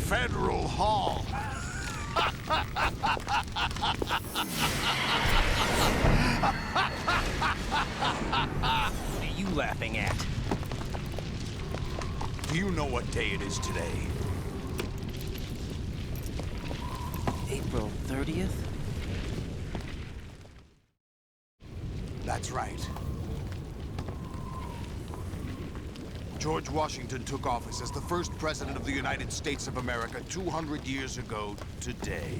Federal Hall. What are you laughing at? Do you know what day it is today? April 30th? That's right. George Washington took office as the first president of the United States of America 200 years ago today.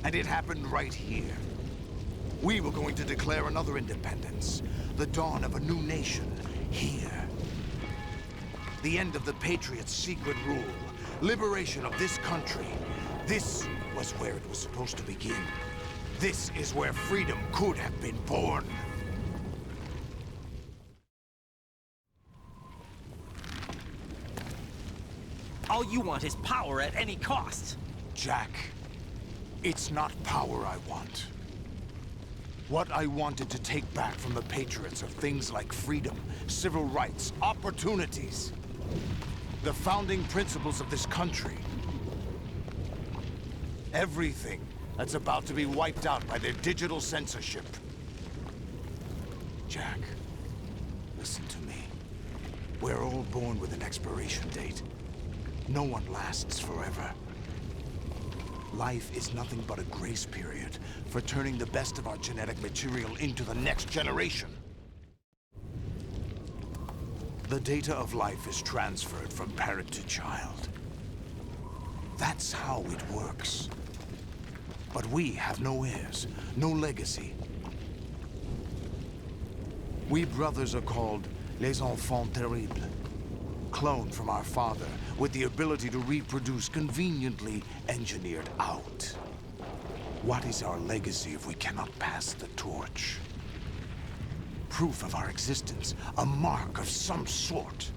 And it happened right here. We were going to declare another independence, the dawn of a new nation, here. The end of the Patriots' secret rule, liberation of this country. This was where it was supposed to begin. This is where freedom could have been born. All you want is power at any cost. Jack, it's not power I want. What I wanted to take back from the Patriots are things like freedom, civil rights, opportunities. The founding principles of this country. Everything that's about to be wiped out by their digital censorship. Jack, listen to me. We're all born with an expiration date. No one lasts forever. Life is nothing but a grace period for turning the best of our genetic material into the next generation. The data of life is transferred from parent to child. That's how it works. But we have no heirs, no legacy. We brothers are called les enfants terribles. Cloned from our father, with the ability to reproduce conveniently engineered out. What is our legacy if we cannot pass the torch? Proof of our existence, a mark of some sort.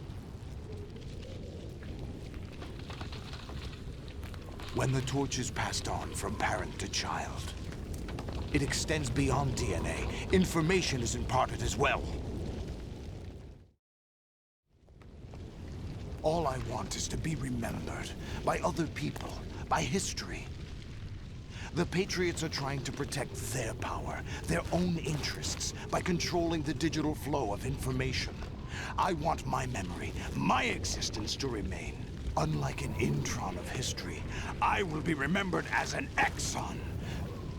When the torch is passed on from parent to child, it extends beyond DNA. Information is imparted as well. All I want is to be remembered by other people, by history. The Patriots are trying to protect their power, their own interests, by controlling the digital flow of information. I want my memory, my existence to remain. Unlike an intron of history, I will be remembered as an exon.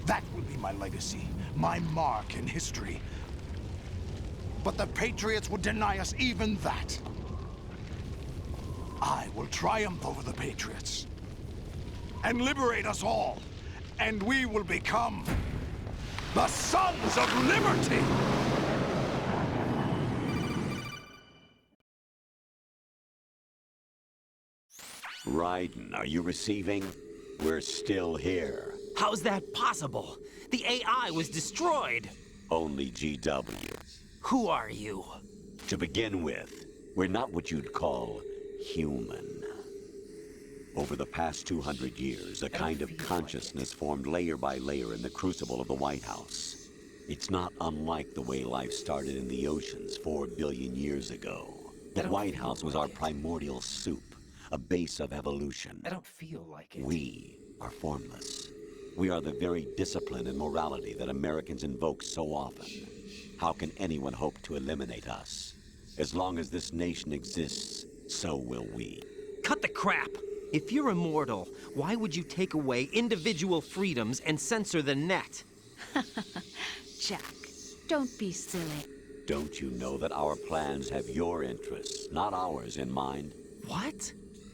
That will be my legacy, my mark in history. But the Patriots would deny us even that. I will triumph over the Patriots and liberate us all, and we will become the Sons of Liberty! Raiden, are you receiving? We're still here. How's that possible? The AI was destroyed. Only GW. Who are you? To begin with, we're not what you'd call human. Over the past 200 years, a kind of consciousness formed layer by layer in the crucible of the White House. It's not unlike the way life started in the oceans 4 billion years ago. The White House was our primordial soup, a base of evolution. I don't feel like it. We are formless. We are the very discipline and morality that Americans invoke so often. How can anyone hope to eliminate us? As long as this nation exists, so will we. Cut the crap! If you're immortal, why would you take away individual freedoms and censor the net? Jack, don't be silly. Don't you know that our plans have your interests, not ours, in mind? What?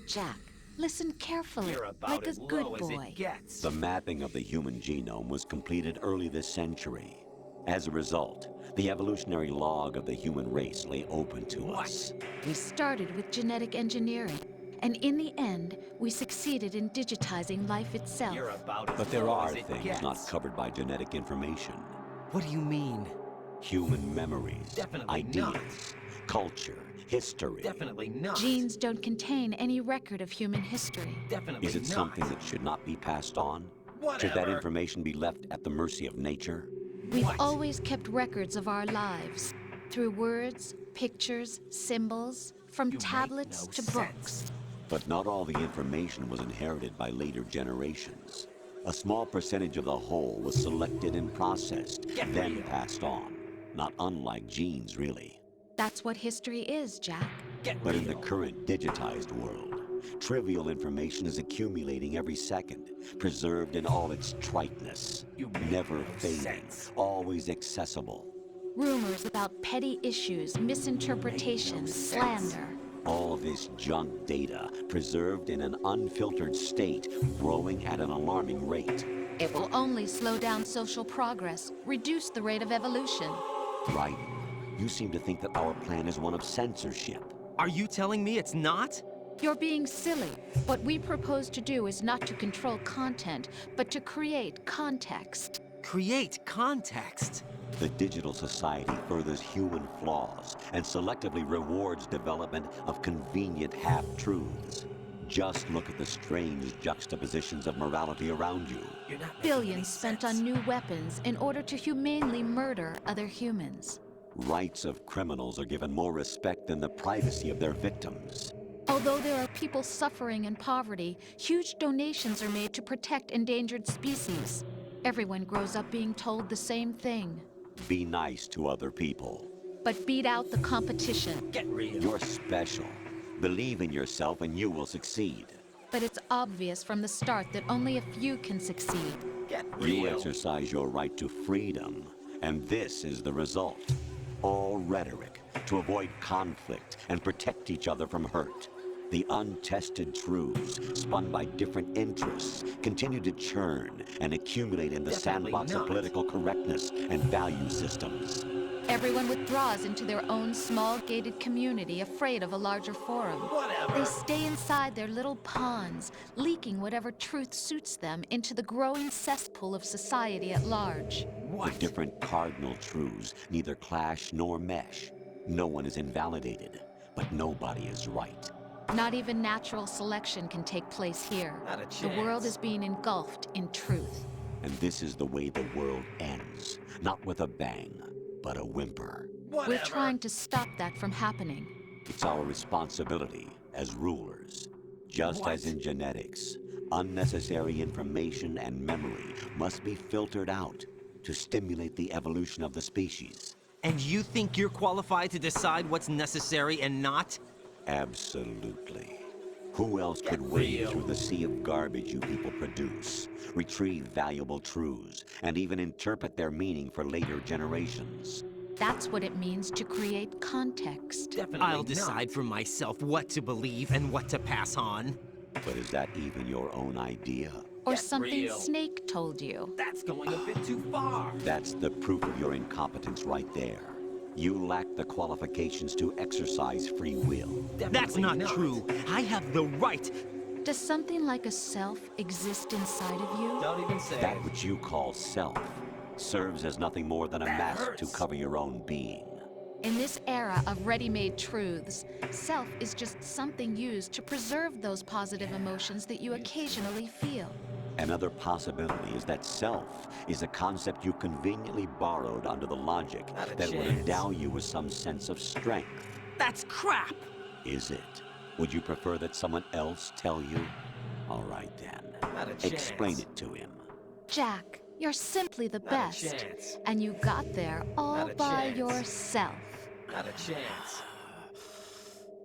Jack, listen carefully, You're about like as a good low as boy. it gets. The mapping of the human genome was completed early this century. As a result, the evolutionary log of the human race lay open to us. We started with genetic engineering, and in the end, we succeeded in digitizing life itself. You're about as But there low are as it things gets. not covered by genetic information. What do you mean? Human memories, Definitely ideas, not. culture, history. Definitely not. Genes don't contain any record of human history. Definitely Is it not. something that should not be passed on? Whatever. Should that information be left at the mercy of nature? We've What? always kept records of our lives, through words, pictures, symbols, from You make tablets no to sense. books. But not all the information was inherited by later generations. A small percentage of the whole was selected and processed, then passed on. Not unlike genes, really. That's what history is, Jack. But in the current digitized world, trivial information is accumulating every second, preserved in all its triteness, never fading, always accessible. Rumors about petty issues, misinterpretations, slander. All this junk data, preserved in an unfiltered state, growing at an alarming rate. It will only slow down social progress, reduce the rate of evolution. Right. You seem to think that our plan is one of censorship. Are you telling me it's not? You're being silly. What we propose to do is not to control content, but to create context. Create context. The digital society furthers human flaws and selectively rewards development of convenient half-truths. Just look at the strange juxtapositions of morality around you. Billions spent on new weapons in order to humanely murder other humans. Rights of criminals are given more respect than the privacy of their victims. Although there are people suffering in poverty, huge donations are made to protect endangered species. Everyone grows up being told the same thing. Be nice to other people. But beat out the competition. You're special. Believe in yourself and you will succeed. But it's obvious from the start that only a few can succeed. You exercise your right to freedom, and this is the result. All rhetoric to avoid conflict and protect each other from hurt. The untested truths, spun by different interests, continue to churn and accumulate in the sandbox of political correctness and value systems. Everyone withdraws into their own small gated community, afraid of a larger forum. They stay inside their little ponds, leaking whatever truth suits them into the growing cesspool of society at large. The different cardinal truths neither clash nor mesh. No one is invalidated, but nobody is right. Not even natural selection can take place here. The world is being engulfed in truth. And this is the way the world ends. Not with a bang, but a whimper. We're trying to stop that from happening. It's our responsibility as rulers. Just as in genetics, unnecessary information and memory must be filtered out to stimulate the evolution of the species. And you think you're qualified to decide what's necessary and not? Absolutely. Who else could wade through the sea of garbage you people produce, retrieve valuable truths, and even interpret their meaning for later generations? That's what it means to create context. I'll decide for myself what to believe and what to pass on. But is that even your own idea? Or something Snake told you. That's going a bit too far. That's the proof of your incompetence right there. You lack the qualifications to exercise free will. That's not true. I have the right. Does something like a self exist inside of you? Don't even say That which you call self serves as nothing more than a mask to cover your own being. In this era of ready-made truths, self is just something used to preserve those positive emotions that you occasionally feel. Another possibility is that self is a concept you conveniently borrowed under the logic that would endow you with some sense of strength. That's crap. Is it? Would you prefer that someone else tell you? All right then. Explain it to him. Jack, you're simply the best. And you got there all by yourself. Not a chance.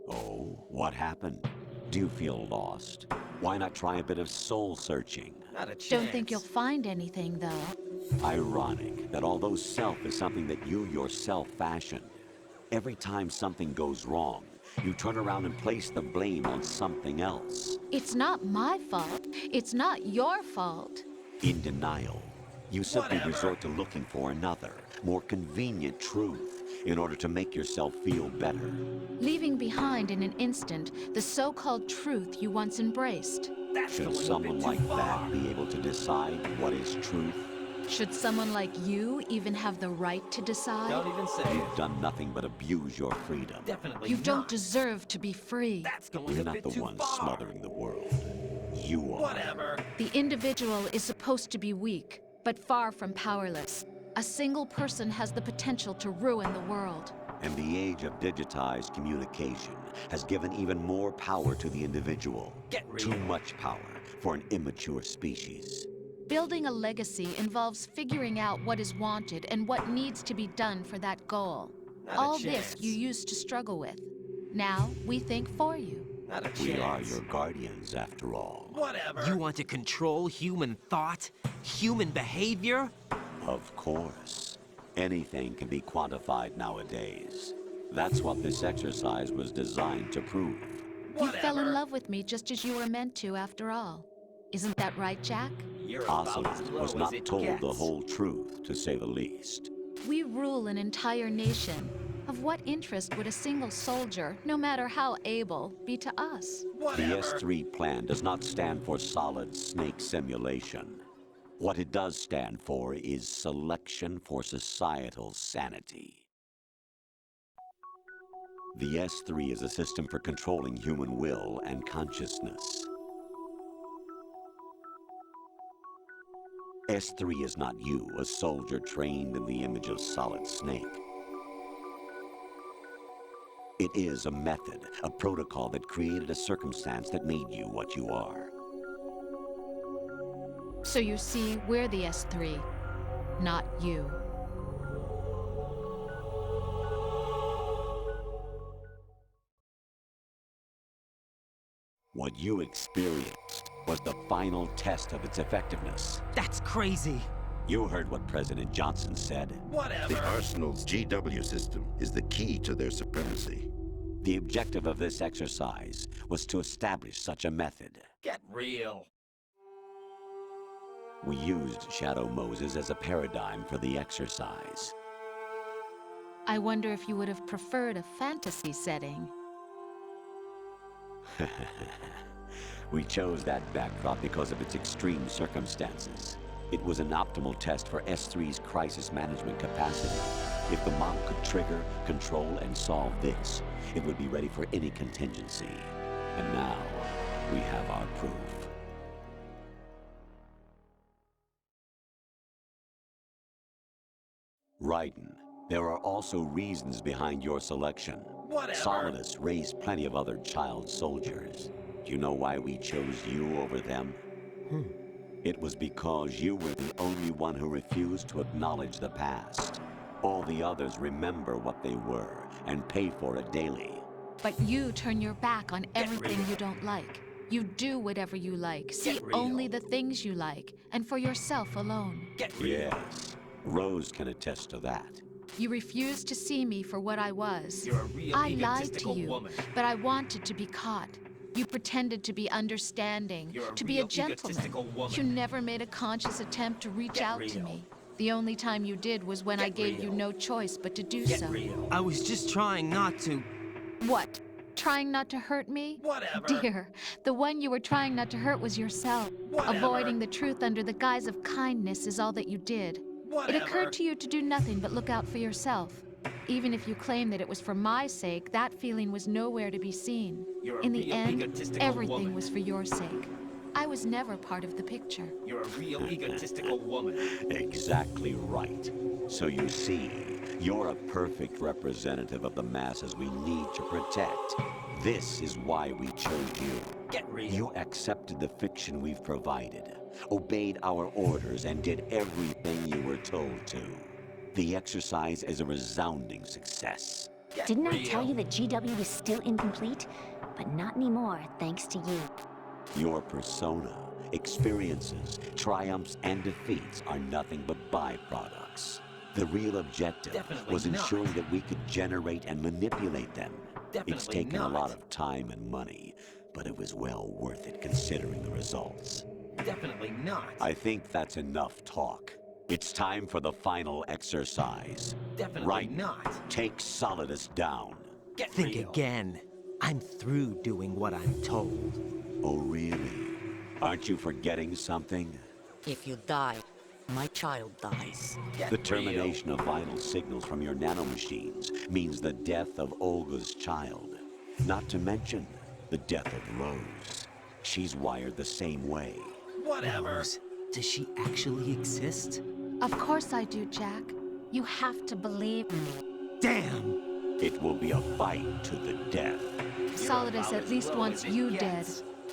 Oh, what happened? Do you feel lost? Why not try a bit of soul searching? Not a chance. Don't think you'll find anything, though. Ironic that although self is something that you yourself fashioned, every time something goes wrong, you turn around and place the blame on something else. It's not my fault. It's not your fault. In denial, you simply resort to looking for another, more convenient truth in order to make yourself feel better. Leaving behind in an instant the so-called truth you once embraced. Should someone like that be able to decide what is truth? Should someone like you even have the right to decide? Don't even say You've done nothing but abuse your freedom. Definitely You not. don't deserve to be free. That's going You're a not bit the too one far. smothering the world. You are. Whatever. The individual is supposed to be weak, but far from powerless. A single person has the potential to ruin the world. And the age of digitized communication has given even more power to the individual. Get real. Too much power for an immature species. Building a legacy involves figuring out what is wanted and what needs to be done for that goal. Not a All this chance. you used to struggle with. Now we think for you. Not a chance. We are your guardians, after all. Whatever. You want to control human thought? Human behavior? Of course. Anything can be quantified nowadays. That's what this exercise was designed to prove. You fell in love with me just as you were meant to, after all. Isn't that right, Jack? You're about as Ocelot low was as not it told gets. the whole truth, to say the least. We rule an entire nation. Of what interest would a single soldier, no matter how able, be to us? The S3 plan does not stand for solid snake simulation. What it does stand for is selection for societal sanity. The S3 is a system for controlling human will and consciousness. S3 is not you, a soldier trained in the image of Solid Snake. It is a method, a protocol that created a circumstance that made you what you are. So you see, we're the S3, not you. What you experienced was the final test of its effectiveness. That's crazy. You heard what President Johnson said. The Arsenal's GW system is the key to their supremacy. The objective of this exercise was to establish such a method. Get real. We used Shadow Moses as a paradigm for the exercise. I wonder if you would have preferred a fantasy setting. We chose that backdrop because of its extreme circumstances. It was an optimal test for S3's crisis management capacity. If the model could trigger, control, and solve this, it would be ready for any contingency. And now, we have our proof. Raiden, there are also reasons behind your selection. Solidus raised plenty of other child soldiers. Do you know why we chose you over them? It was because you were the only one who refused to acknowledge the past. All the others remember what they were and pay for it daily. But you turn your back on everything you don't like. You do whatever you like, see only the things you like, and for yourself alone. Get real. Yes, Rose can attest to that. You refused to see me for what I was. You're a real I lied to egotistical you, woman. but I wanted to be caught. You pretended to be understanding, You're a to be a real gentleman. egotistical woman. You never made a conscious attempt to reach Get out to real. me. The only time you did was when I Get gave you real. no choice but to do Get so. real. I was just trying not to. What? Trying not to hurt me? Whatever. Dear, the one you were trying not to hurt was yourself. Avoiding the truth under the guise of kindness is all that you did. It occurred to you to do nothing but look out for yourself. Even if you claim that it was for my sake, that feeling was nowhere to be seen. You're a In the real end, egotistical everything woman. was for your sake. I was never part of the picture. You're a real egotistical woman. Exactly right. So you see, you're a perfect representative of the masses we need to protect. This is why we chose you. Get real. You accepted the fiction we've provided, obeyed our orders, and did everything you were told to. The exercise is a resounding success. Get Didn't I real. tell you that GW was still incomplete? But not anymore, thanks to you. Your persona, experiences, triumphs, and defeats are nothing but byproducts. The real objective Definitely was not. ensuring that we could generate and manipulate them. It's Definitely taken a not. lot of time and money, but it was well worth it considering the results. Definitely not. I think that's enough talk. It's time for the final exercise. Definitely Right. not. Take Solidus down. Get Think real. again. I'm through doing what I'm told. Oh, really? Aren't you forgetting something? If you die, my child dies. Get The real. termination of vital signals from your nanomachines means the death of Olga's child. Not to mention the death of Rose. She's wired the same way. Whatever. Rose, does she actually exist? Of course I do, Jack. You have to believe me. Damn! It will be a fight to the death. Solidus at least wants you dead.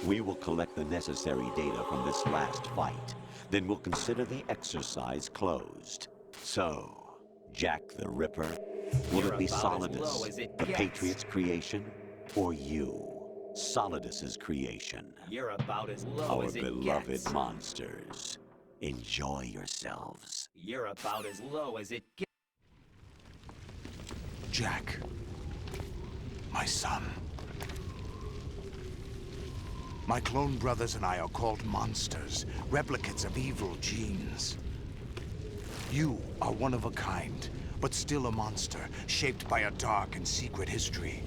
We will collect the necessary data from this last fight. Then we'll consider the exercise closed. So, Jack the Ripper, will it be Solidus, the Patriot's creation, or you, Solidus's creation? You're about as low Our as it beloved gets. monsters. Enjoy yourselves. You're about as low as it gets. Jack, my son. My clone brothers and I are called monsters, replicates of evil genes. You are one of a kind, but still a monster, shaped by a dark and secret history.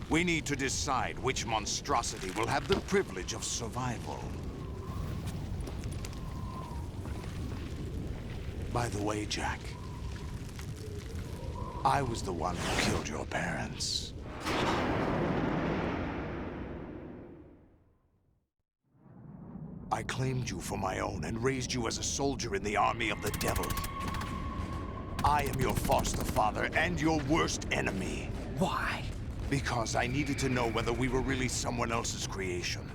We need to decide which monstrosity will have the privilege of survival. By the way, Jack, I was the one who killed your parents. I claimed you for my own and raised you as a soldier in the army of the devil. I am your foster father and your worst enemy. Why? Because I needed to know whether we were really someone else's creation.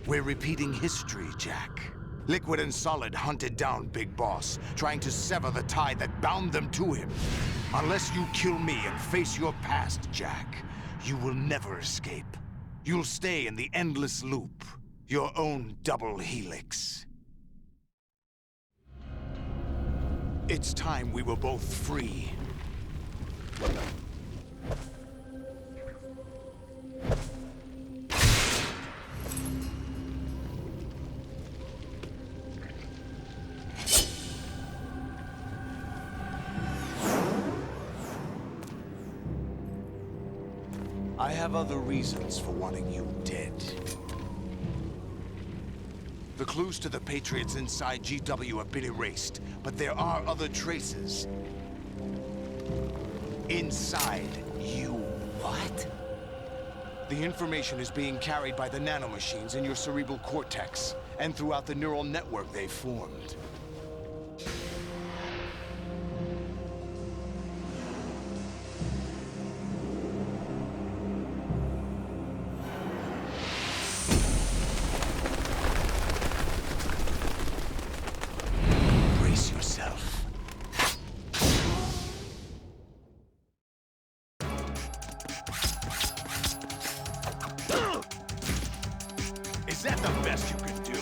We're repeating history, Jack. Liquid and Solid hunted down Big Boss, trying to sever the tie that bound them to him. Unless you kill me and face your past, Jack, you will never escape. You'll stay in the endless loop, your own double helix. It's time we were both free. I have other reasons for wanting you dead. The clues to the Patriots inside GW have been erased, but there are other traces. Inside you. What? The information is being carried by the nanomachines in your cerebral cortex, and throughout the neural network they've formed. Brace yourself. Is that the best you can do?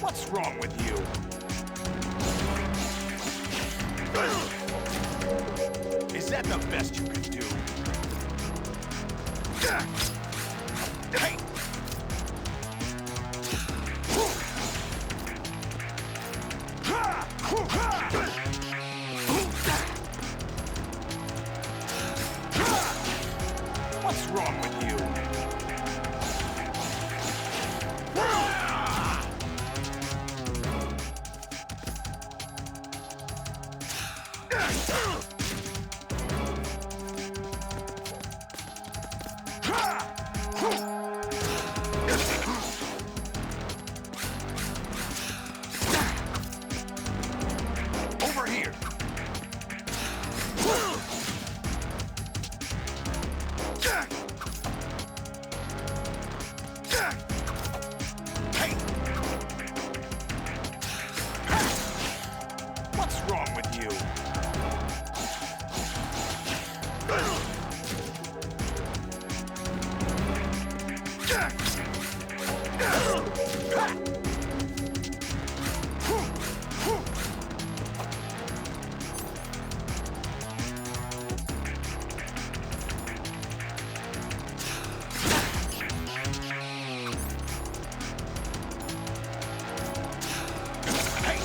What's wrong with you? Is that the best you can do? Hey! What's wrong with you? Over here. Hey. What's wrong with you? Hey.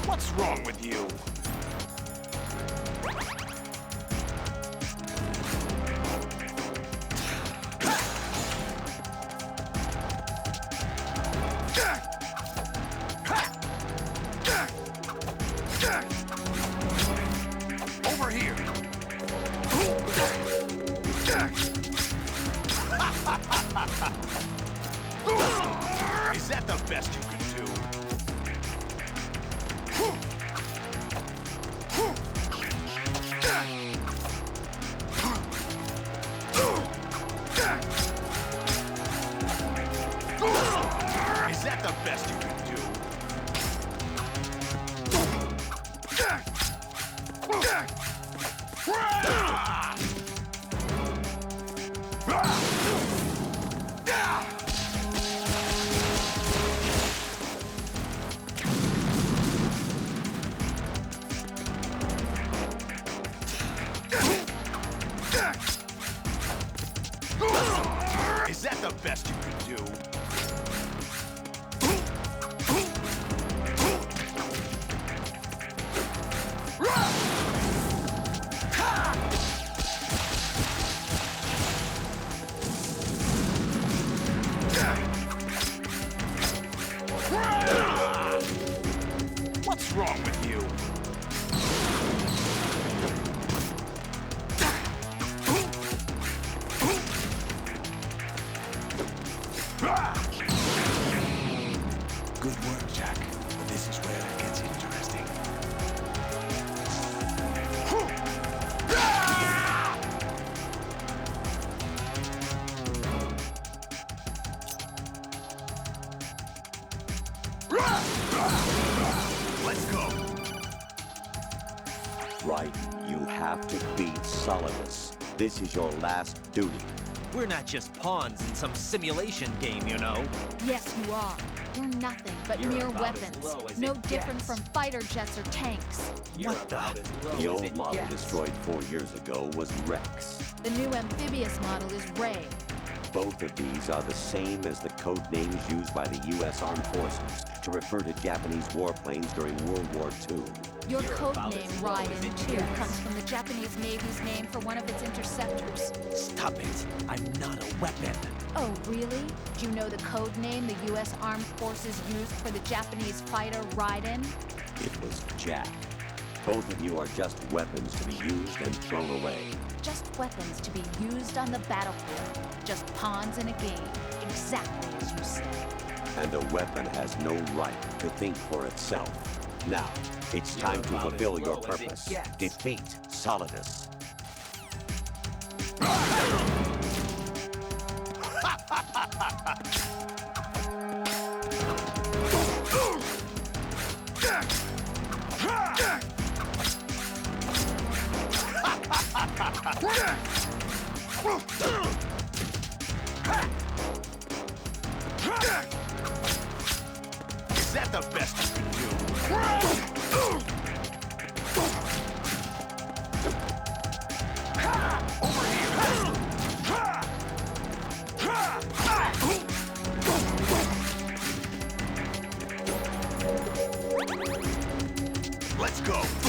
What's wrong with you? Over here. Is that the best you can do? Is that the best you can do? Is that the best you can do? What's wrong with you? Good work, Jack. This is where it gets interesting. Let's go. Right, you have to beat Solidus. This is your last duty. We're not just pawns in some simulation game, you know. Yes, you are. You're nothing but mere weapons. No different from fighter jets or tanks. What the? The old model destroyed 4 years ago was Rex. The new amphibious model is Ray. Both of these are the same as the code names used by the U.S. Armed Forces to refer to Japanese warplanes during World War II. Your code name, Raiden 2, comes from the Japanese Navy's name for one of its interceptors. Stop it. I'm not a weapon. Oh, really? Do you know the code name the U.S. Armed Forces used for the Japanese fighter Raiden? It was Jack. Both of you are just weapons to be used and thrown away. Just weapons to be used on the battlefield. Just pawns in a game. Exactly as you said. And a weapon has no right to think for itself. Now, it's time to fulfill your purpose. Defeat Solidus. Is that the best you can do? Over here. Let's go.